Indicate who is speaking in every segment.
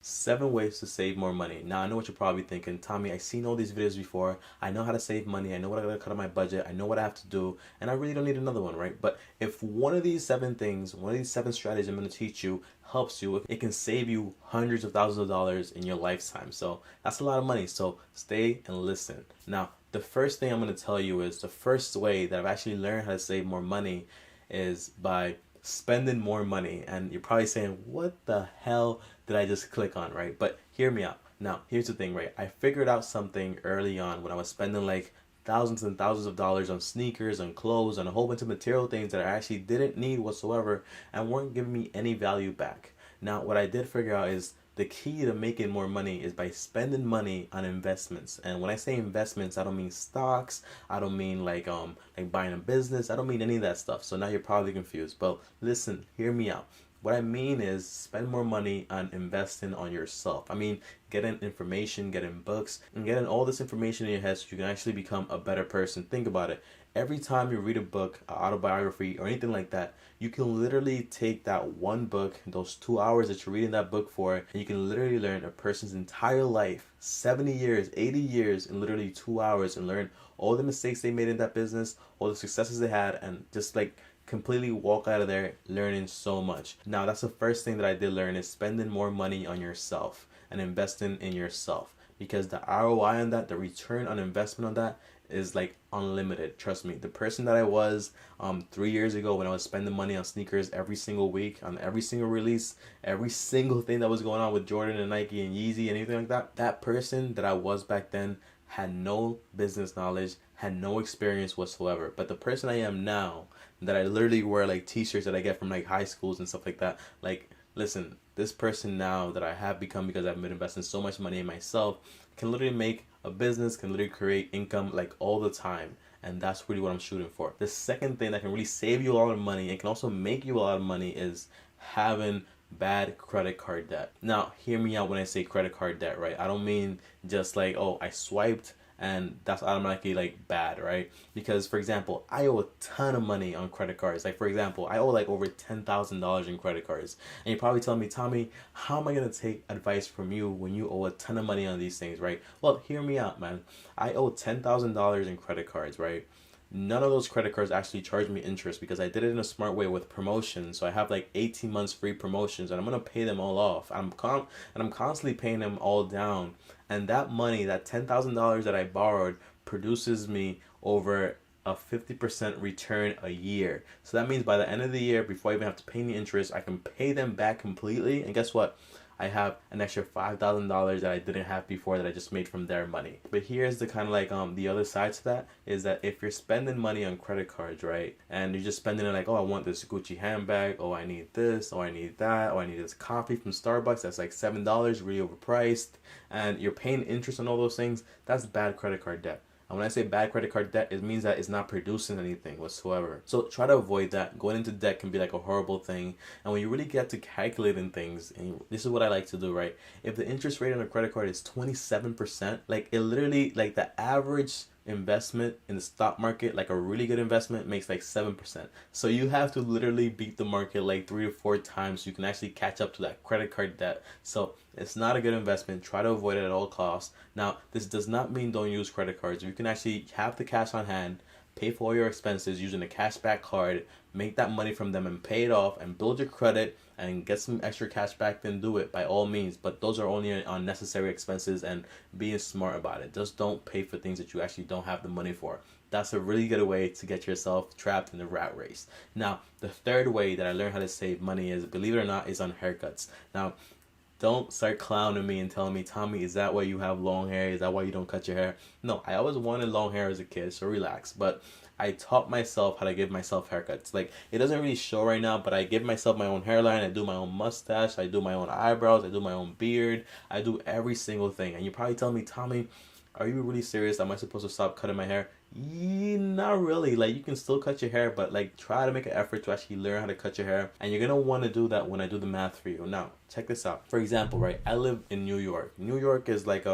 Speaker 1: 7 ways to save more money. Now, I know what you're probably thinking, Tommy, I've seen all these videos before. I know how to save money. I know what I gotta cut on my budget. I know what I have to do. And I really don't need another one, right? But if one of these 7 things, one of these 7 strategies I'm gonna teach you helps you, it can save you hundreds of thousands of dollars in your lifetime. So that's a lot of money. So stay and listen. Now, the first thing I'm gonna tell you is the first way that I've actually learned how to save more money is by spending more money. And you're probably saying, what the hell did I just click on, right? But hear me out. Now, here's the thing, right? I figured out something early on when I was spending like thousands and thousands of dollars on sneakers, on clothes, on a whole bunch of material things that I actually didn't need whatsoever and weren't giving me any value back. Now, what I did figure out is the key to making more money is by spending money on investments. And when I say investments, I don't mean stocks. I don't mean like buying a business. I don't mean any of that stuff. So now you're probably confused. But listen, hear me out. What I mean is spend more money on investing on yourself. I mean, getting information, getting books, and getting all this information in your head so you can actually become a better person. Think about it. Every time you read a book, an autobiography, or anything like that, you can literally take that one book, those 2 hours that you're reading that book for, and you can literally learn a person's entire life, 70 years, 80 years, in literally 2 hours, and learn all the mistakes they made in that business, all the successes they had, and just like completely walk out of there learning so much. Now, that's the first thing that I did learn is spending more money on yourself and investing in yourself, because the ROI on that, the return on investment on that is like unlimited. Trust me. The person that I was 3 years ago when I was spending money on sneakers every single week, on every single release, every single thing that was going on with Jordan and Nike and Yeezy and anything like that, that person that I was back then had no business knowledge, had no experience whatsoever. But the person I am now, that I literally wear like t-shirts that I get from like high schools and stuff like that, like, listen, this person now that I have become, because I've been investing so much money in myself, can literally make a business, can literally create income like all the time. And that's really what I'm shooting for. The second thing that can really save you a lot of money and can also make you a lot of money is having bad credit card debt. Now, hear me out when I say credit card debt, right? I don't mean just like, oh, I swiped and that's automatically like bad, right? Because for example, I owe a ton of money on credit cards. Like for example, I owe like over $10,000 in credit cards. And you probably tell me, Tommy, how am I gonna take advice from you when you owe a ton of money on these things, right? Well, hear me out, man. I owe $10,000 in credit cards, right? None of those credit cards actually charge me interest because I did it in a smart way with promotions. So I have like 18 months free promotions and I'm gonna pay them all off. I'm constantly paying them all down. And that money, that $10,000 that I borrowed, produces me over a 50% return a year. So that means by the end of the year, before I even have to pay any interest, I can pay them back completely. And guess what? I have an extra $5,000 that I didn't have before that I just made from their money. But here's the kind of like the other side to that is that if you're spending money on credit cards, right, and you're just spending it like, oh, I want this Gucci handbag, oh, I need this, oh, I need that, oh, I need this coffee from Starbucks that's like $7, really overpriced, and you're paying interest on all those things, that's bad credit card debt. And when I say bad credit card debt, it means that it's not producing anything whatsoever. So try to avoid that. Going into debt can be like a horrible thing. And when you really get to calculating things, and this is what I like to do, right? If the interest rate on a credit card is 27%, like it literally, like the average investment in the stock market, like a really good investment, makes like 7%. So you have to literally beat the market like 3 to 4 times so you can actually catch up to that credit card debt. So it's not a good investment. Try to avoid it at all costs. Now, this does not mean don't use credit cards. You can actually have the cash on hand, pay for all your expenses using a cashback card, make that money from them and pay it off and build your credit and get some extra cash back, then do it by all means. But those are only unnecessary expenses, and being smart about it. Just don't pay for things that you actually don't have the money for. That's a really good way to get yourself trapped in the rat race. Now, the third way that I learned how to save money is, believe it or not, is on haircuts. Now, don't start clowning me and telling me, Tommy, is that why you have long hair? Is that why you don't cut your hair? No, I always wanted long hair as a kid, so relax. But I taught myself how to give myself haircuts. Like, it doesn't really show right now, but I give myself my own hairline. I do my own mustache. I do my own eyebrows. I do my own beard. I do every single thing. And you probably tell me, Tommy, are you really serious? Am I supposed to stop cutting my hair? Not really. Like, you can still cut your hair, but like try to make an effort to actually learn how to cut your hair. And you're gonna want to do that when I do the math for you. Now, check this out. For example, right, I live in New York. New York is like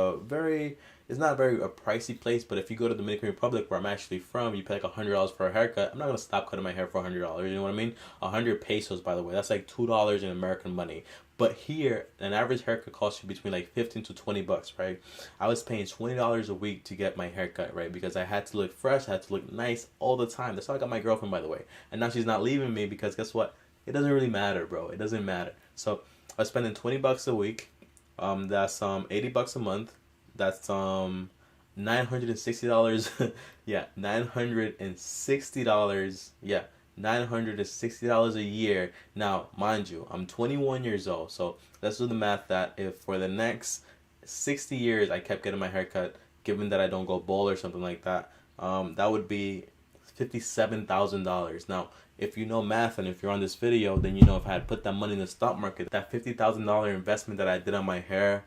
Speaker 1: It's not a pricey place, but if you go to the Dominican Republic, where I'm actually from, you pay like $100 for a haircut. I'm not gonna stop cutting my hair for $100. You know what I mean? 100 pesos, by the way. That's like $2 in American money. But here, an average haircut costs you between like 15 to 20 bucks, right? I was paying $20 a week to get my haircut, right? Because I had to look fresh, I had to look nice all the time. That's how I got my girlfriend, by the way. And now she's not leaving me because guess what? It doesn't really matter, bro. It doesn't matter. So I was spending 20 bucks a week. That's 80 bucks a month. That's $960. Yeah, $960. Yeah, $960 a year. Now, mind you, I'm 21 years old, so let's do the math that if for the next 60 years I kept getting my haircut, given that I don't go bald or something like that, that would be $57,000. Now, if you know math and if you're on this video, then you know if I had put that money in the stock market, that $50,000 investment that I did on my hair,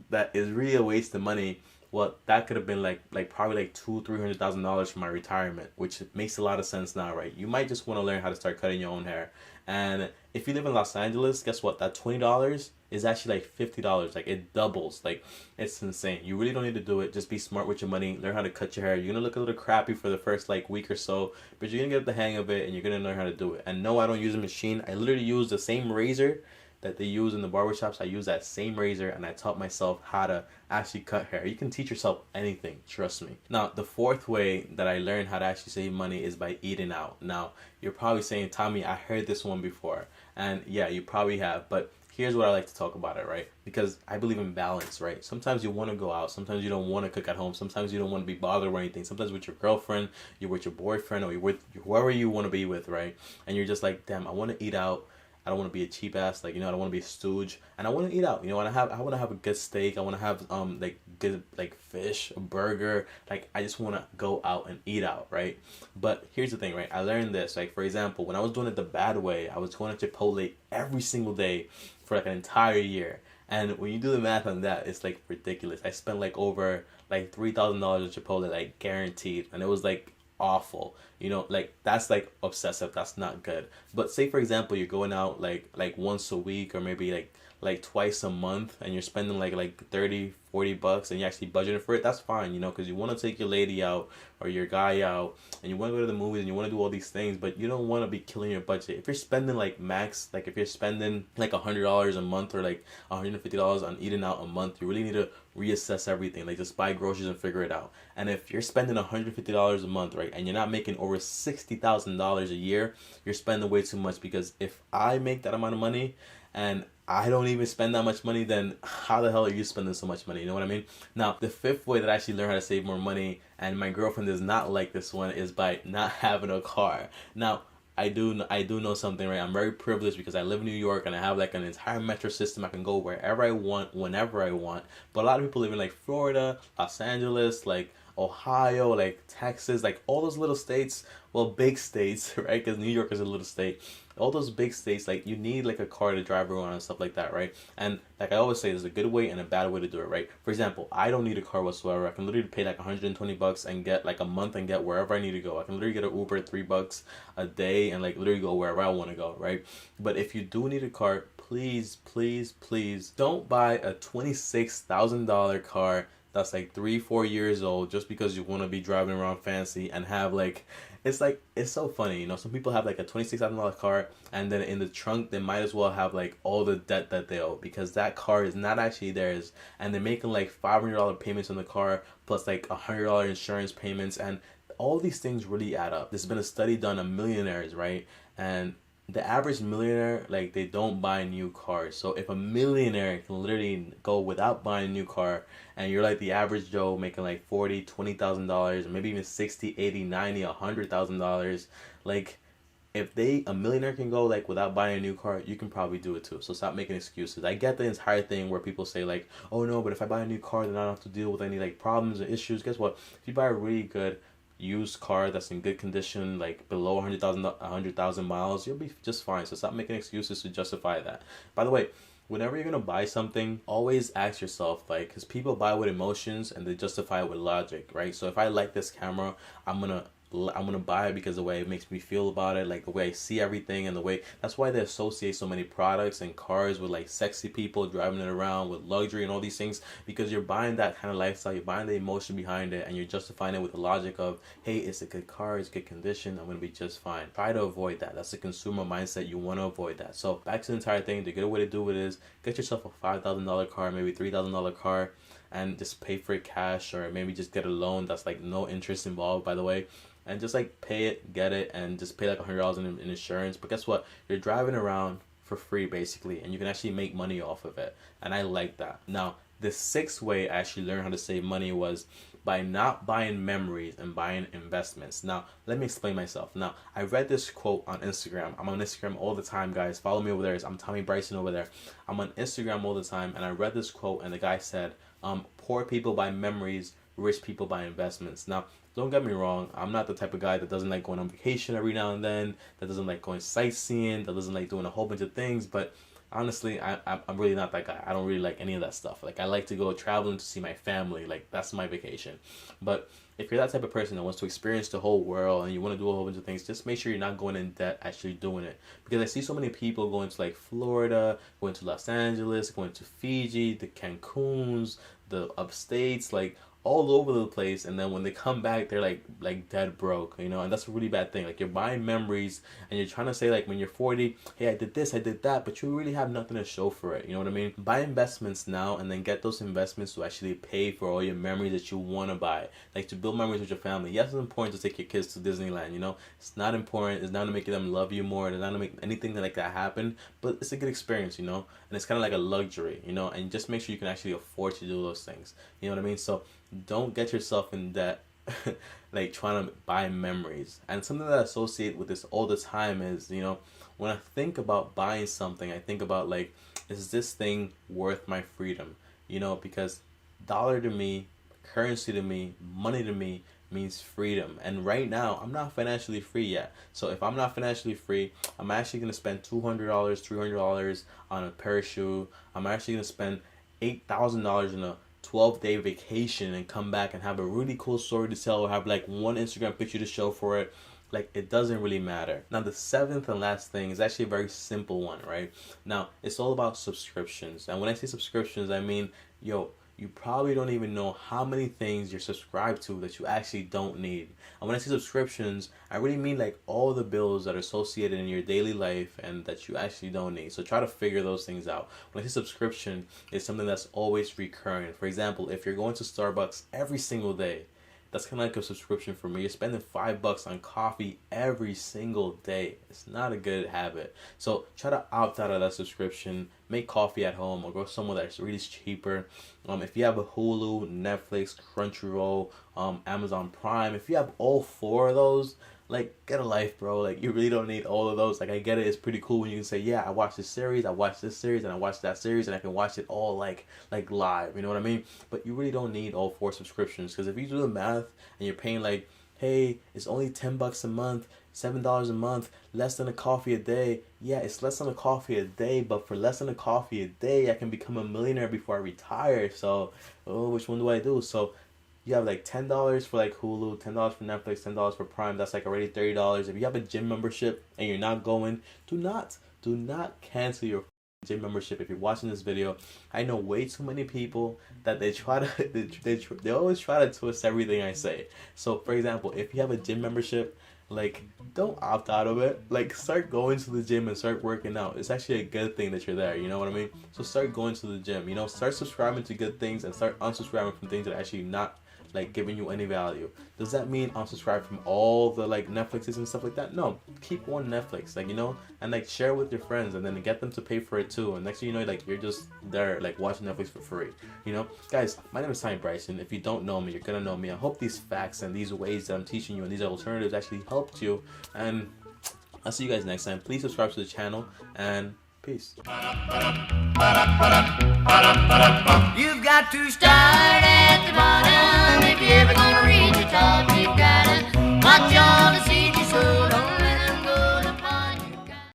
Speaker 1: that is really a waste of money. Well, that could have been like probably like $200,000-$300,000 for my retirement, which makes a lot of sense now, right? You might just want to learn how to start cutting your own hair. And if you live in Los Angeles, guess what? That $20 is actually like $50. Like it doubles. Like it's insane. You really don't need to do it. Just be smart with your money. Learn how to cut your hair. You're gonna look a little crappy for the first like week or so, but you're gonna get the hang of it and you're gonna learn how to do it. And no, I don't use a machine. I literally use the same razor that they use in the barbershops. I use that same razor and I taught myself how to actually cut hair. You can teach yourself anything, trust me. Now, the fourth way that I learned how to actually save money is by eating out. Now, you're probably saying, Tommy, I heard this one before. And yeah, you probably have, but here's what I like to talk about it, right? Because I believe in balance, right? Sometimes you want to go out. Sometimes you don't want to cook at home. Sometimes you don't want to be bothered or anything. Sometimes with your girlfriend, you're with your boyfriend, or you're with whoever you want to be with, right? And you're just like, damn, I want to eat out. I don't want to be a cheap ass, like, you know, I don't want to be a stooge, and I want to eat out, you know, and I want to have a good steak, I want to have like good like fish, a burger, like I just want to go out and eat out, right? But here's the thing, right? I learned this, like for example, when I was doing it the bad way, I was going to Chipotle every single day for like an entire year, and when you do the math on that, it's like ridiculous. I spent like over like $3,000 at Chipotle, like guaranteed, and it was like awful, you know, like that's like obsessive. That's not good. But say for example you're going out like once a week or maybe like twice a month, and you're spending like 30-40 bucks and you're actually budgeting for it. That's fine, you know, because you want to take your lady out or your guy out and you want to go to the movies and you want to do all these things, but you don't want to be killing your budget. If you're spending like max, like if you're spending like $100 a month or like $150 on eating out a month, you really need to reassess everything. Like just buy groceries and figure it out. And if you're spending $150 a month, right, and you're not making over $60,000 a year, you're spending way too much. Because if I make that amount of money and I don't even spend that much money, then how the hell are you spending so much money? You know what I mean? Now, the fifth way that I actually learned how to save more money, and my girlfriend does not like this one, is by not having a car. Now, I do know something, right? I'm very privileged because I live in New York and I have like an entire metro system. I can go wherever I want, whenever I want. But a lot of people live in like Florida, Los Angeles, like Ohio, like Texas, like all those little states, well, big states, right? Because New York is a little state. All those big states, like you need like a car to drive around and stuff like that, right? And like I always say, there's a good way and a bad way to do it, right? For example, I don't need a car whatsoever. I can literally pay like 120 bucks and get like a month and get wherever I need to go. I can literally get an Uber $3 a day and like literally go wherever I want to go, right? But if you do need a car, please, please, please don't buy a $26,000 car that's like 3-4 years old just because you want to be driving around fancy and have like it's so funny, you know. Some people have like a $26,000 car and then in the trunk they might as well have like all the debt that they owe because that car is not actually theirs, and they're making like $500 payments on the car plus like $100 insurance payments, and all these things really add up. There's been a study done on millionaires, right? And the average millionaire, like, they don't buy new cars. So if a millionaire can literally go without buying a new car, and you're like the average Joe making like $40,000, $20,000, or maybe even $60,000, $80,000, $90,000, $100,000, like, if a millionaire can go like without buying a new car, you can probably do it too. So stop making excuses. I get the entire thing where people say like, oh no, but if I buy a new car, then I don't have to deal with any like problems or issues. Guess what? If you buy a really good used car that's in good condition, like below 100,000 miles, you'll be just fine. So stop making excuses to justify that. By the way, whenever you're gonna buy something, always ask yourself, like, because people buy with emotions and they justify it with logic, right? So if I like this camera, I'm gonna I'm gonna buy it because the way it makes me feel about it, like the way I see everything, and the way that's why they associate so many products and cars with like sexy people driving it around with luxury and all these things, because you're buying that kind of lifestyle, you're buying the emotion behind it, and you're justifying it with the logic of, hey, it's a good car, it's good condition, I'm gonna be just fine. Try to avoid that. That's the consumer mindset. You want to avoid that. So back to the entire thing. The good way to do it is get yourself a $5,000 car, maybe $3,000 car, and just pay for it cash, or maybe just get a loan that's like no interest involved, by the way, and just like pay it, get it, and just pay like $100 in insurance. But guess what? You're driving around for free basically, and you can actually make money off of it. And I like that. Now, the sixth way I actually learned how to save money was by not buying memories and buying investments. Now, let me explain myself. Now, I read this quote on Instagram. I'm on Instagram all the time, guys. Follow me over there. I'm TommyBryson over there. I'm on Instagram all the time, and I read this quote, and the guy said, poor people buy memories, rich people buy investments. Now, don't get me wrong, I'm not the type of guy that doesn't like going on vacation every now and then, that doesn't like going sightseeing, that doesn't like doing a whole bunch of things, but honestly, I'm really not that guy. I don't really like any of that stuff. Like, I like to go traveling to see my family. Like, that's my vacation. But if you're that type of person that wants to experience the whole world and you want to do a whole bunch of things, just make sure you're not going in debt actually doing it. Because I see so many people going to like Florida, going to Los Angeles, going to Fiji, the Cancuns, the upstates, like all over the place, and then when they come back they're like dead broke, you know. And that's a really bad thing. Like, you're buying memories and you're trying to say like when you're 40, hey, I did this, I did that, but you really have nothing to show for it, you know what I mean? Buy investments now, and then get those investments to actually pay for all your memories that you want to buy, like to build memories with your family. Yes, it's important to take your kids to Disneyland, you know. It's not important, it's not to make them love you more, it's not to make anything like that happen, but it's a good experience, you know. And it's kind of like a luxury, you know, and just make sure you can actually afford to do those things, you know what I mean? So don't get yourself in debt like trying to buy memories. And something that I associate with this all the time is, you know, when I think about buying something, I think about like, is this thing worth my freedom? You know, because dollar to me, currency to me, money to me means freedom. And right now, I'm not financially free yet. So if I'm not financially free, I'm actually going to spend $200, $300 on a pair of shoes. I'm actually going to spend $8,000 in a 12-day vacation and come back and have a really cool story to tell, or have like one Instagram picture to show for it. Like, it doesn't really matter. Now, the seventh and last thing is actually a very simple one, right? Now, it's all about subscriptions. And when I say subscriptions, I mean, yo, you probably don't even know how many things you're subscribed to that you actually don't need. And when I say subscriptions, I really mean like all the bills that are associated in your daily life and that you actually don't need. So try to figure those things out. When I say subscription, it's something that's always recurring. For example, if you're going to Starbucks every single day, that's kind of like a subscription for me. You're spending $5 on coffee every single day. It's not a good habit. So try to opt out of that subscription. Make coffee at home, or go somewhere that's really cheaper. If you have a Hulu, Netflix, Crunchyroll, Amazon Prime, if you have all four of those, like, get a life, bro. Like, you really don't need all of those. Like, I get it. It's pretty cool when you can say, yeah, I watched this series, I watched this series, and I watched that series, and I can watch it all like live. You know what I mean? But you really don't need all four subscriptions, because if you do the math and you're paying like, hey, it's only $10 a month, $7 a month, less than a coffee a day. Yeah, it's less than a coffee a day, but for less than a coffee a day, I can become a millionaire before I retire. So, which one do I do? So you have like $10 for like Hulu, $10 for Netflix, $10 for Prime. That's like already $30. If you have a gym membership and you're not going, do not cancel your gym membership. If you're watching this video, I know way too many people that they always try to twist everything I say. So for example, if you have a gym membership, like, don't opt out of it. Like, start going to the gym and start working out. It's actually a good thing that you're there, you know what I mean? So start going to the gym, you know, start subscribing to good things and start unsubscribing from things that are actually not like giving you any value. Does that mean unsubscribe from all the like Netflixes and stuff like that? No, keep one Netflix, like, you know, and like share with your friends, and then get them to pay for it too. And next thing you know, like, you're just there like watching Netflix for free, you know. Guys, my name is TommyBryson. If you don't know me, you're gonna know me. I hope these facts and these ways that I'm teaching you and these alternatives actually helped you, and I'll see you guys next time. Please subscribe to the channel, and peace. You've got to start at the bottom if you